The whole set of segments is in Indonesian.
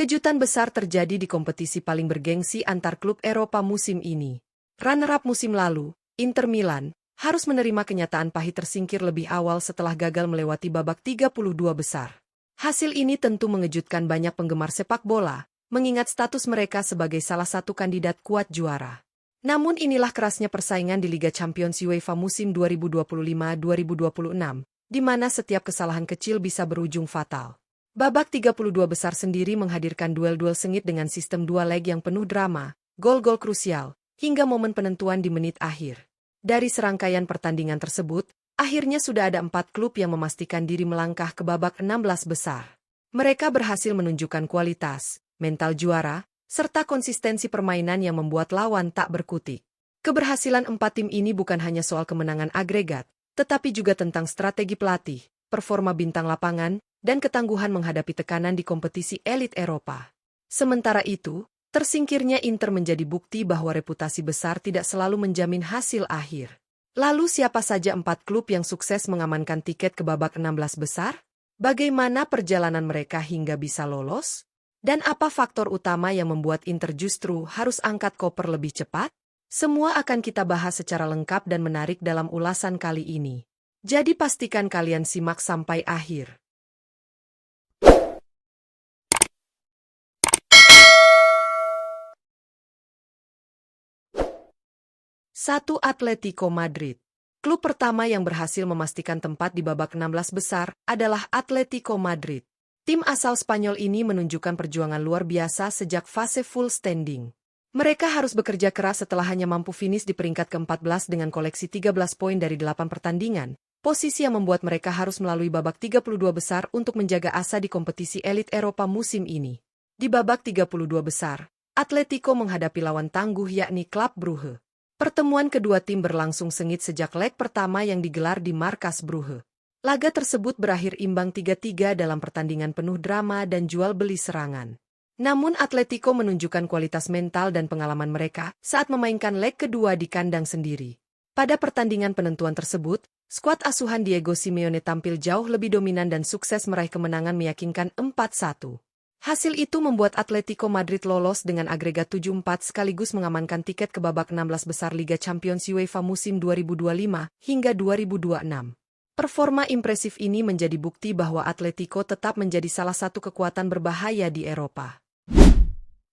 Kejutan besar terjadi di kompetisi paling bergengsi antar klub Eropa musim ini. Runner-up musim lalu, Inter Milan, harus menerima kenyataan pahit tersingkir lebih awal setelah gagal melewati babak 32 besar. Hasil ini tentu mengejutkan banyak penggemar sepak bola, mengingat status mereka sebagai salah satu kandidat kuat juara. Namun inilah kerasnya persaingan di Liga Champions UEFA musim 2025-2026, di mana setiap kesalahan kecil bisa berujung fatal. Babak 32 besar sendiri menghadirkan duel-duel sengit dengan sistem dua leg yang penuh drama, gol-gol krusial, hingga momen penentuan di menit akhir. Dari serangkaian pertandingan tersebut, akhirnya sudah ada 4 klub yang memastikan diri melangkah ke babak 16 besar. Mereka berhasil menunjukkan kualitas, mental juara, serta konsistensi permainan yang membuat lawan tak berkutik. Keberhasilan 4 tim ini bukan hanya soal kemenangan agregat, tetapi juga tentang strategi pelatih, performa bintang lapangan, dan ketangguhan menghadapi tekanan di kompetisi elit Eropa. Sementara itu, tersingkirnya Inter menjadi bukti bahwa reputasi besar tidak selalu menjamin hasil akhir. Lalu siapa saja 4 klub yang sukses mengamankan tiket ke babak 16 besar? Bagaimana perjalanan mereka hingga bisa lolos? Dan apa faktor utama yang membuat Inter justru harus angkat koper lebih cepat? Semua akan kita bahas secara lengkap dan menarik dalam ulasan kali ini. Jadi pastikan kalian simak sampai akhir. 1. Atletico Madrid. Klub pertama yang berhasil memastikan tempat di babak 16 besar adalah Atletico Madrid. Tim asal Spanyol ini menunjukkan perjuangan luar biasa sejak fase full standing. Mereka harus bekerja keras setelah hanya mampu finish di peringkat ke-14 dengan koleksi 13 poin dari 8 pertandingan, posisi yang membuat mereka harus melalui babak 32 besar untuk menjaga asa di kompetisi elit Eropa musim ini. Di babak 32 besar, Atletico menghadapi lawan tangguh yakni Club Brugge. Pertemuan kedua tim berlangsung sengit sejak leg pertama yang digelar di markas Brugge. Laga tersebut berakhir imbang 3-3 dalam pertandingan penuh drama dan jual-beli serangan. Namun Atletico menunjukkan kualitas mental dan pengalaman mereka saat memainkan leg kedua di kandang sendiri. Pada pertandingan penentuan tersebut, skuad asuhan Diego Simeone tampil jauh lebih dominan dan sukses meraih kemenangan meyakinkan 4-1. Hasil itu membuat Atletico Madrid lolos dengan agregat 7-4 sekaligus mengamankan tiket ke babak 16 besar Liga Champions UEFA musim 2025 hingga 2026. Performa impresif ini menjadi bukti bahwa Atletico tetap menjadi salah satu kekuatan berbahaya di Eropa.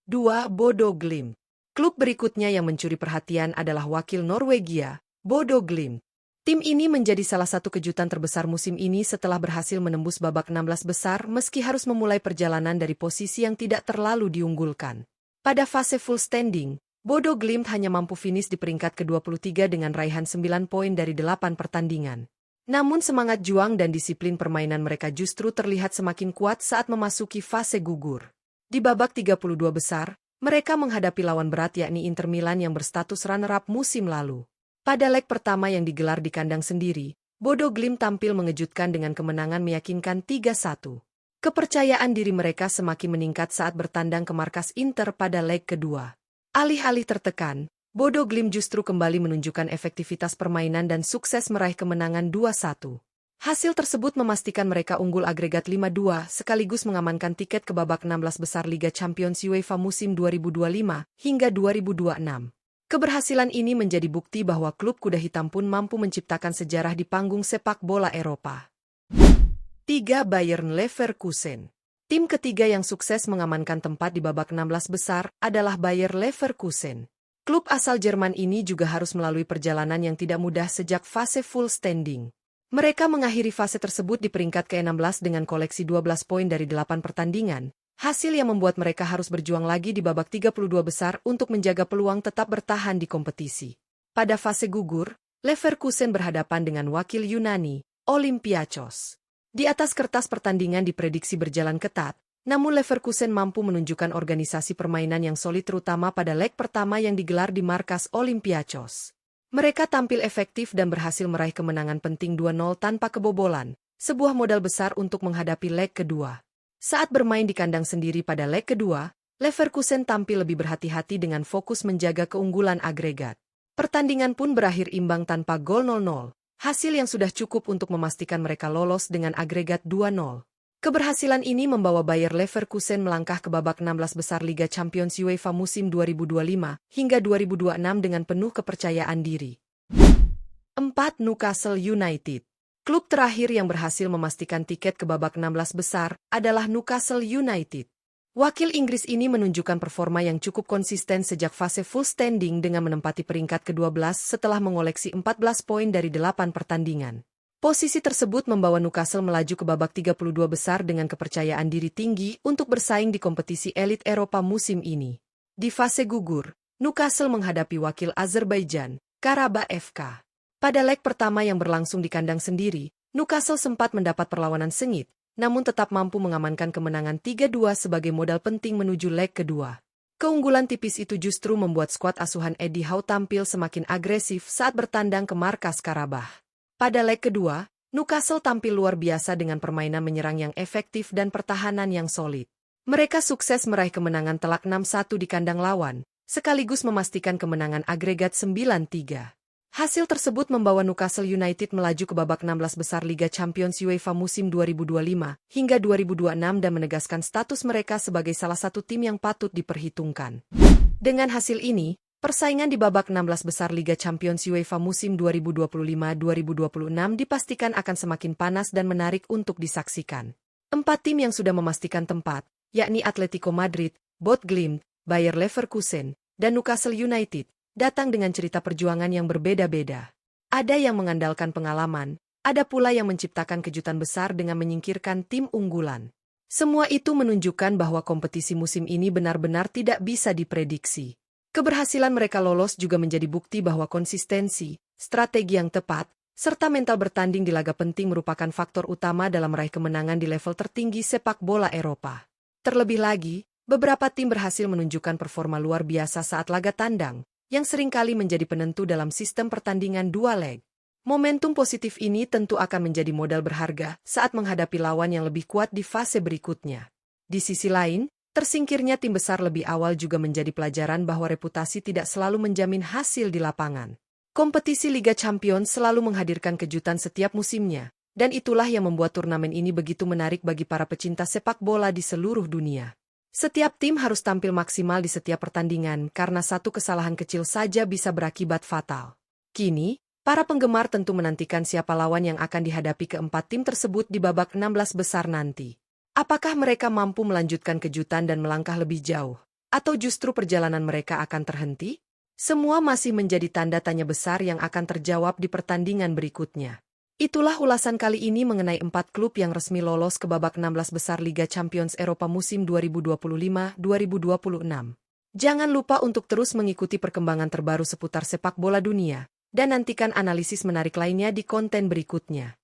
2. Bodo Glimt. Klub berikutnya yang mencuri perhatian adalah wakil Norwegia, Bodo Glimt. Tim ini menjadi salah satu kejutan terbesar musim ini setelah berhasil menembus babak 16 besar meski harus memulai perjalanan dari posisi yang tidak terlalu diunggulkan. Pada fase full standing, Bodo Glimt hanya mampu finish di peringkat ke-23 dengan raihan 9 poin dari 8 pertandingan. Namun semangat juang dan disiplin permainan mereka justru terlihat semakin kuat saat memasuki fase gugur. Di babak 32 besar, mereka menghadapi lawan berat yakni Inter Milan yang berstatus runner-up musim lalu. Pada leg pertama yang digelar di kandang sendiri, Bodo Glimt tampil mengejutkan dengan kemenangan meyakinkan 3-1. Kepercayaan diri mereka semakin meningkat saat bertandang ke markas Inter pada leg kedua. Alih-alih tertekan, Bodo Glimt justru kembali menunjukkan efektivitas permainan dan sukses meraih kemenangan 2-1. Hasil tersebut memastikan mereka unggul agregat 5-2 sekaligus mengamankan tiket ke babak 16 besar Liga Champions UEFA musim 2025 hingga 2026. Keberhasilan ini menjadi bukti bahwa klub kuda hitam pun mampu menciptakan sejarah di panggung sepak bola Eropa. 3. Bayern Leverkusen. Tim ketiga yang sukses mengamankan tempat di babak 16 besar adalah Bayer Leverkusen. Klub asal Jerman ini juga harus melalui perjalanan yang tidak mudah sejak fase full standing. Mereka mengakhiri fase tersebut di peringkat ke-16 dengan koleksi 12 poin dari 8 pertandingan, hasil yang membuat mereka harus berjuang lagi di babak 32 besar untuk menjaga peluang tetap bertahan di kompetisi. Pada fase gugur, Leverkusen berhadapan dengan wakil Yunani, Olympiakos. Di atas kertas pertandingan diprediksi berjalan ketat, namun Leverkusen mampu menunjukkan organisasi permainan yang solid terutama pada leg pertama yang digelar di markas Olympiakos. Mereka tampil efektif dan berhasil meraih kemenangan penting 2-0 tanpa kebobolan, sebuah modal besar untuk menghadapi leg kedua. Saat bermain di kandang sendiri pada leg kedua, Leverkusen tampil lebih berhati-hati dengan fokus menjaga keunggulan agregat. Pertandingan pun berakhir imbang tanpa gol 0-0, hasil yang sudah cukup untuk memastikan mereka lolos dengan agregat 2-0. Keberhasilan ini membawa Bayer Leverkusen melangkah ke babak 16 besar Liga Champions UEFA musim 2025 hingga 2026 dengan penuh kepercayaan diri. 4. Newcastle United. Klub terakhir yang berhasil memastikan tiket ke babak 16 besar adalah Newcastle United. Wakil Inggris ini menunjukkan performa yang cukup konsisten sejak fase full standing dengan menempati peringkat ke-12 setelah mengoleksi 14 poin dari 8 pertandingan. Posisi tersebut membawa Newcastle melaju ke babak 32 besar dengan kepercayaan diri tinggi untuk bersaing di kompetisi elit Eropa musim ini. Di fase gugur, Newcastle menghadapi wakil Azerbaijan, Karabakh FK. Pada leg pertama yang berlangsung di kandang sendiri, Newcastle sempat mendapat perlawanan sengit, namun tetap mampu mengamankan kemenangan 3-2 sebagai modal penting menuju leg kedua. Keunggulan tipis itu justru membuat skuad asuhan Eddie Howe tampil semakin agresif saat bertandang ke markas Karabakh. Pada leg kedua, Newcastle tampil luar biasa dengan permainan menyerang yang efektif dan pertahanan yang solid. Mereka sukses meraih kemenangan telak 6-1 di kandang lawan, sekaligus memastikan kemenangan agregat 9-3. Hasil tersebut membawa Newcastle United melaju ke babak 16 besar Liga Champions UEFA musim 2025 hingga 2026 dan menegaskan status mereka sebagai salah satu tim yang patut diperhitungkan. Dengan hasil ini, persaingan di babak 16 besar Liga Champions UEFA musim 2025-2026 dipastikan akan semakin panas dan menarik untuk disaksikan. 4 tim yang sudah memastikan tempat, yakni Atletico Madrid, Bochum, Bayer Leverkusen, dan Newcastle United, datang dengan cerita perjuangan yang berbeda-beda. Ada yang mengandalkan pengalaman, ada pula yang menciptakan kejutan besar dengan menyingkirkan tim unggulan. Semua itu menunjukkan bahwa kompetisi musim ini benar-benar tidak bisa diprediksi. Keberhasilan mereka lolos juga menjadi bukti bahwa konsistensi, strategi yang tepat, serta mental bertanding di laga penting merupakan faktor utama dalam meraih kemenangan di level tertinggi sepak bola Eropa. Terlebih lagi, beberapa tim berhasil menunjukkan performa luar biasa saat laga tandang, yang seringkali menjadi penentu dalam sistem pertandingan dua leg. Momentum positif ini tentu akan menjadi modal berharga saat menghadapi lawan yang lebih kuat di fase berikutnya. Di sisi lain, tersingkirnya tim besar lebih awal juga menjadi pelajaran bahwa reputasi tidak selalu menjamin hasil di lapangan. Kompetisi Liga Champions selalu menghadirkan kejutan setiap musimnya, dan itulah yang membuat turnamen ini begitu menarik bagi para pecinta sepak bola di seluruh dunia. Setiap tim harus tampil maksimal di setiap pertandingan karena satu kesalahan kecil saja bisa berakibat fatal. Kini, para penggemar tentu menantikan siapa lawan yang akan dihadapi keempat tim tersebut di babak 16 besar nanti. Apakah mereka mampu melanjutkan kejutan dan melangkah lebih jauh? Atau justru perjalanan mereka akan terhenti? Semua masih menjadi tanda tanya besar yang akan terjawab di pertandingan berikutnya. Itulah ulasan kali ini mengenai 4 klub yang resmi lolos ke babak 16 besar Liga Champions Eropa musim 2025-2026. Jangan lupa untuk terus mengikuti perkembangan terbaru seputar sepak bola dunia, dan nantikan analisis menarik lainnya di konten berikutnya.